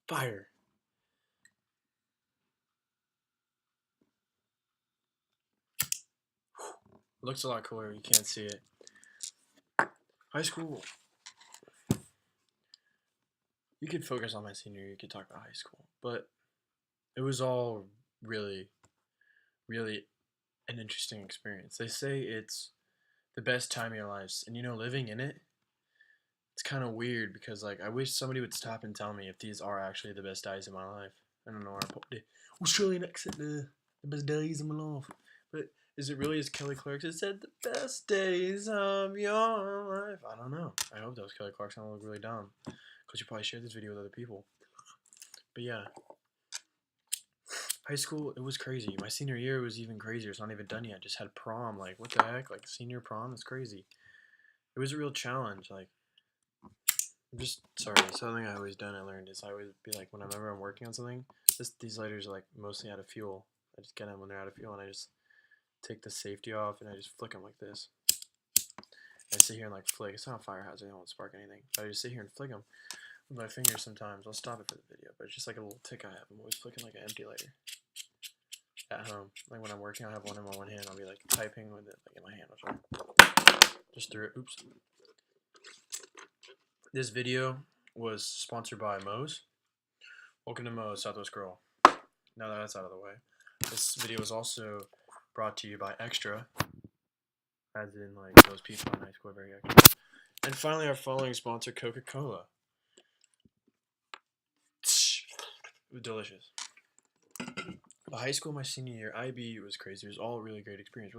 Fire. Looks a lot cooler. You can't see it. High school. You could focus on my senior year. You could talk about high school, but it was all really, really an interesting experience. They say it's the best time of your lives, and living in it, it's kind of weird because I wish somebody would stop and tell me if these are actually the best days of my life. I don't know where I put the Australian accent, the best days of my life, but is it really as Kelly Clarkson said, the best days of your life? I don't know. I hope that was Kelly Clarkson. I look really dumb because you probably shared this video with other people. But yeah, high school, it was crazy. My senior year was even crazier. It's not even done yet. I just had prom. Like, what the heck? Like, senior prom is crazy. It was a real challenge. Like, I'm just sorry. Something I always done. I learned is I always be like, whenever I'm working on something, these lighters are like mostly out of fuel. I just get them when they're out of fuel, and I just take the safety off, and I just flick them like this. I sit here and flick. It's not a fire hazard. I don't spark anything. But I just sit here and flick them with my fingers sometimes. I'll stop it for the video, but it's just like a little tick I have. I'm always flicking like an empty lighter at home. Like when I'm working, I'll have one in my one hand. I'll be like typing with it in my hand. Just threw it. Oops. This video was sponsored by Moe's. Welcome to Moe's, Southwest Girl. Now that that's out of the way, this video was also brought to you by Extra, as in those people in high school are very extra. And finally, our following sponsor, Coca-Cola. It was delicious. But high school, my senior year, IB was crazy. It was all a really great experience.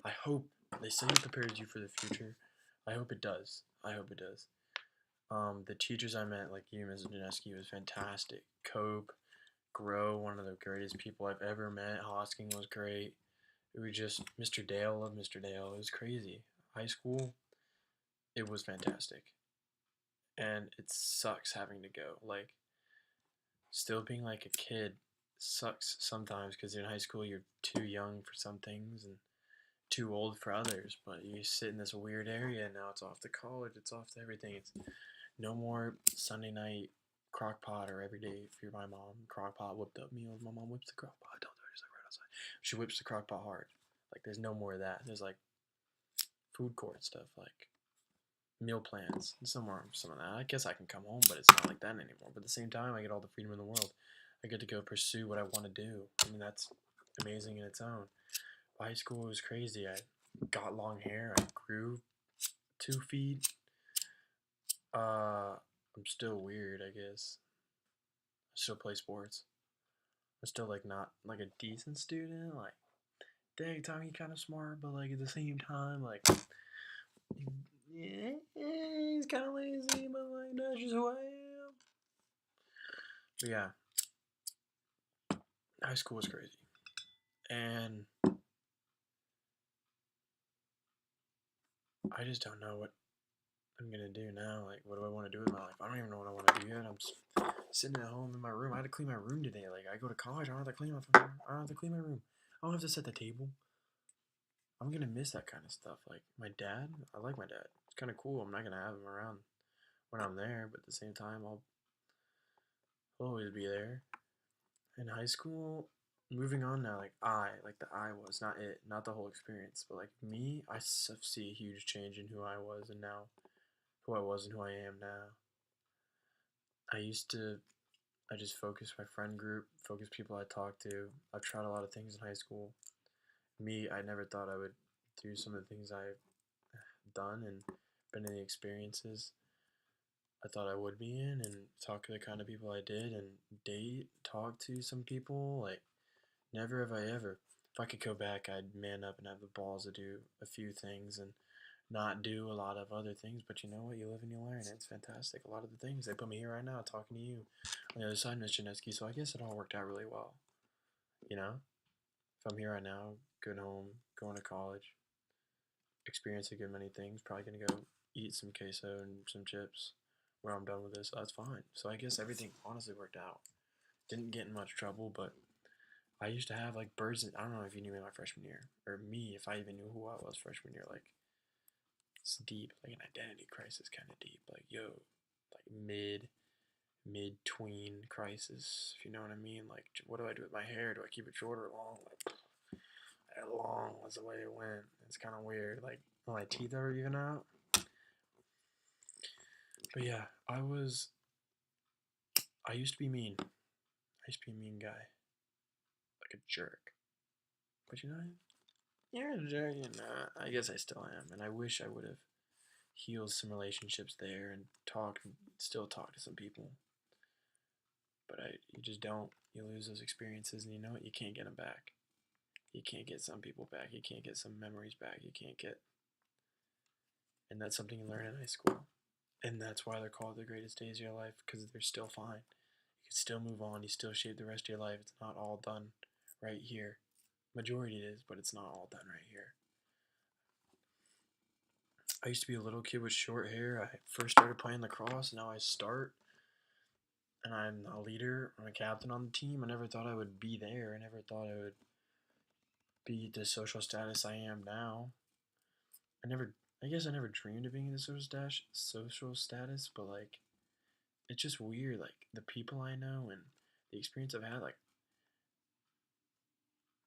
I hope they say it prepares you for the future. I hope it does. I hope it does. The teachers I met, like you, Mrs.G, was fantastic. Cope, Grow, one of the greatest people I've ever met. Hosking was great. It was just Mr. Dale. Love Mr. Dale. It was crazy. High school, it was fantastic. And it sucks having to go. Still being like a kid sucks sometimes because in high school you're too young for some things and too old for others. But you sit in this weird area and now it's off to college. It's off to everything. It's no more Sunday night crock pot or every day if you're my mom. Crock pot whipped up meals. My mom whips the crock pot. I don't know. She's right outside. She whips the crock pot hard. There's no more of that. There's food court stuff, meal plans. Some of that. I guess I can come home, but it's not like that anymore. But at the same time, I get all the freedom in the world. I get to go pursue what I want to do. I mean, that's amazing in its own. High school was crazy. I got long hair. I grew 2 feet. I'm still weird, I guess. I still play sports. I'm still not a decent student. Dang, Tommy, kind of smart, but at the same time, yeah, he's kind of lazy, but that's just who I am. But yeah, high school was crazy, and I just don't know what I'm gonna do now. What do I want to do with my life? I don't even know what I want to do yet. I'm just sitting at home in my room. I had to clean my room today. I go to college. I don't have to clean my room. I don't have to clean my room. I don't have to set the table. I'm gonna miss that kind of stuff. My dad. I like my dad. It's kind of cool. I'm not gonna have him around when I'm there, but at the same time, I'll always be there. In high school, moving on now, the I was, not it, not the whole experience, but me, I see a huge change in who I was and now, who I was and who I am now. I just focused my friend group, focused people I talked to. I've tried a lot of things in high school. Me, I never thought I would do some of the things I've done and been in the experiences I thought I would be in and talk to the kind of people I did and talk to some people. Never have I ever. If I could go back, I'd man up and have the balls to do a few things and not do a lot of other things. But you know what? You live and you learn. It's fantastic. A lot of the things, they put me here right now talking to you on the other side, Miss Janeski. So I guess it all worked out really well. If I'm here right now, going home, going to college, experiencing good many things, probably going to go eat some queso and some chips where I'm done with this. That's fine. So I guess everything honestly worked out. Didn't get in much trouble, but I used to have birds. I don't know if you knew me my freshman year, or me if I even knew who I was freshman year. It's deep, like an identity crisis, kind of deep. Like like mid tween crisis, if you know what I mean. Like, what do I do with my hair? Do I keep it short or long? Like, long was the way it went. It's kind of weird. Like, my teeth are even out. But yeah, I used to be mean. I used to be a mean guy, like a jerk. But you're a jerk. You're not. I guess I still am, and I wish I would have healed some relationships there and still talk to some people. But you just don't. You lose those experiences, and you know what? You can't get them back. You can't get some people back. You can't get some memories back. You can't get, and that's something you learn in high school, and that's why they're called the greatest days of your life, because they're still fine. You can still move on. You still shape the rest of your life. It's not all done right here. Majority it is, but it's not all done right here. I used to be a little kid with short hair. I first started playing lacrosse. Now I start, and I'm a leader. I'm a captain on the team. I never thought I would be there. I never thought I would be the social status I am now. I guess I never dreamed of being the social status, but like, it's just weird. Like, the people I know and the experience I've had, like,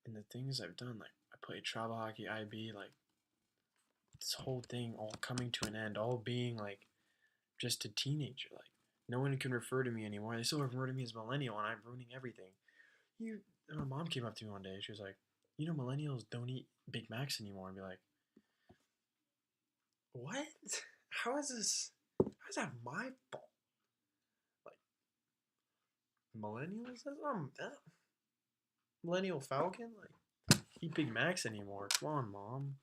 and the things I've done. Like, I played travel hockey, IB, like, this whole thing all coming to an end, all being like just a teenager. Like, no one can refer to me anymore. They still refer to me as millennial, and I'm ruining everything. My mom came up to me one day. She was like, millennials don't eat Big Macs anymore. And be like, what? How is this? How is that my fault? Like, millennials? That's Millennial Falcon? Like, eat Big Macs anymore? Come on, mom.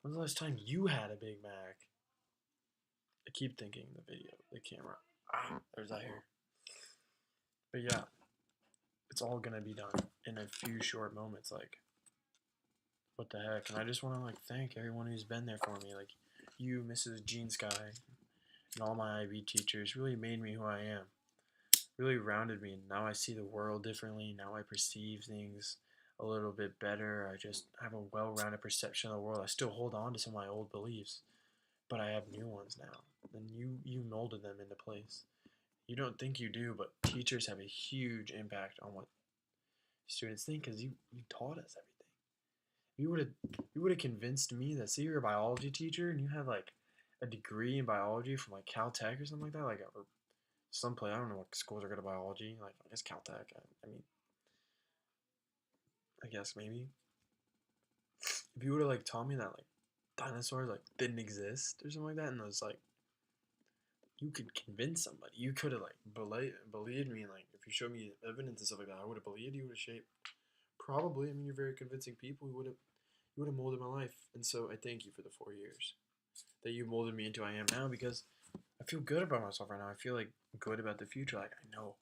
When's the last time you had a Big Mac? I keep thinking the video, the camera. There's that here. But yeah, it's all gonna be done in a few short moments. Like, what the heck? And I just want to like thank everyone who's been there for me. Like, you, Mrs.G and all my IB teachers really made me who I am. Really rounded me. Now I see the world differently. Now I perceive things a little bit better. I just have a well-rounded perception of the world. I still hold on to some of my old beliefs, but I have new ones now. And you molded them into place. You don't think you do, but teachers have a huge impact on what students think, because you taught us everything. You would have convinced me that, say you're a biology teacher and you have like a degree in biology from like Caltech or something like that, like, or someplace. I don't know what schools are good at biology. Like, I guess Caltech. I mean, I guess maybe if you would have like taught me that like dinosaurs like didn't exist or something like that, and it was like, you could convince somebody. You could have like believed me. Like, if you showed me evidence and stuff like that, I would have believed you. Would have shaped. Probably. I mean, you're very convincing people. Who would have molded my life. And so I thank you for the 4 years that you molded me into I am now, because I feel good about myself right now. I feel like good about the future. Like, I know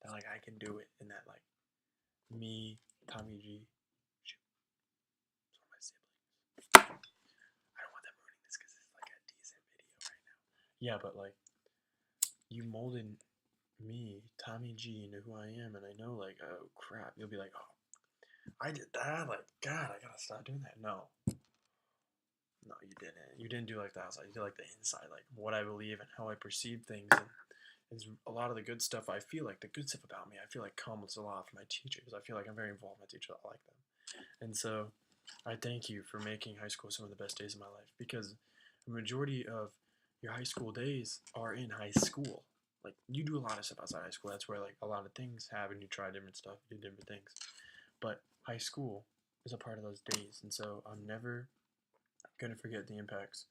that like I can do it, and that like me, Tommy G, shoot, it's one of my siblings. I don't want them ruining this because it's like a decent video right now. Yeah, but like, you molded me, Tommy G, into who I am, and I know like, oh crap, you'll be like, oh, I did that. Like, God, I gotta stop doing that. No, you didn't. You didn't do like the outside. You did like the inside, like what I believe and how I perceive things. And it's a lot of the good stuff. I feel like the good stuff about me, I feel like comes a lot from my teachers. I feel like I'm very involved with my teachers. I like them, and so I thank you for making high school some of the best days of my life, because the majority of your high school days are in high school. Like, you do a lot of stuff outside high school. That's where like a lot of things happen. You try different stuff. You do different things. But high school is a part of those days, and so I'm never gonna forget the impacts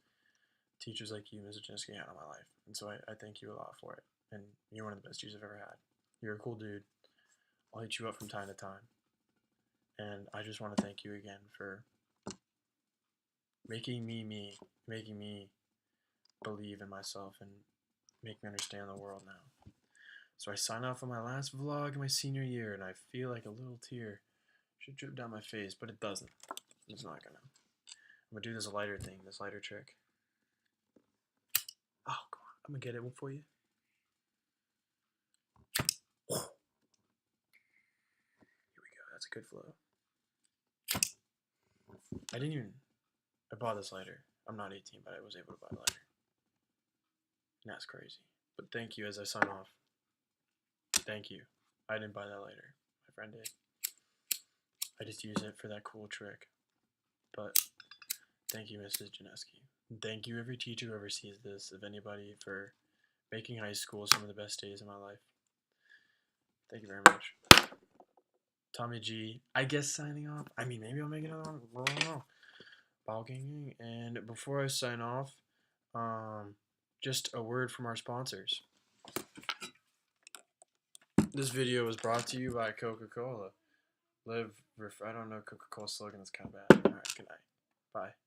teachers like you, Mrs.G, had on my life. And so I thank you a lot for it. And you're one of the best teachers I've ever had. You're a cool dude. I'll hit you up from time to time. And I just want to thank you again for making me, making me believe in myself and make me understand the world now. So I sign off on my last vlog in my senior year, and I feel like a little tear should drip down my face, but it doesn't. It's not gonna. I'm gonna do this lighter thing, this lighter trick. Oh, come on. I'm gonna get it one for you. Here we go. That's a good flow. I bought this lighter I'm not 18, but I was able to buy a lighter. And that's crazy. But thank you as I sign off. Thank you. I didn't buy that lighter. My friend did. I just use it for that cool trick. But thank you, Mrs.G. Thank you, every teacher who ever sees this, if anybody, for making high school some of the best days of my life. Thank you very much. Tommy G, I guess signing off. I mean, maybe I'll make another one. I don't know. Ball gang. And before I sign off, just a word from our sponsors. This video was brought to you by Coca-Cola. I don't know Coca-Cola slogan. That's kind of bad. All right, good night. Bye.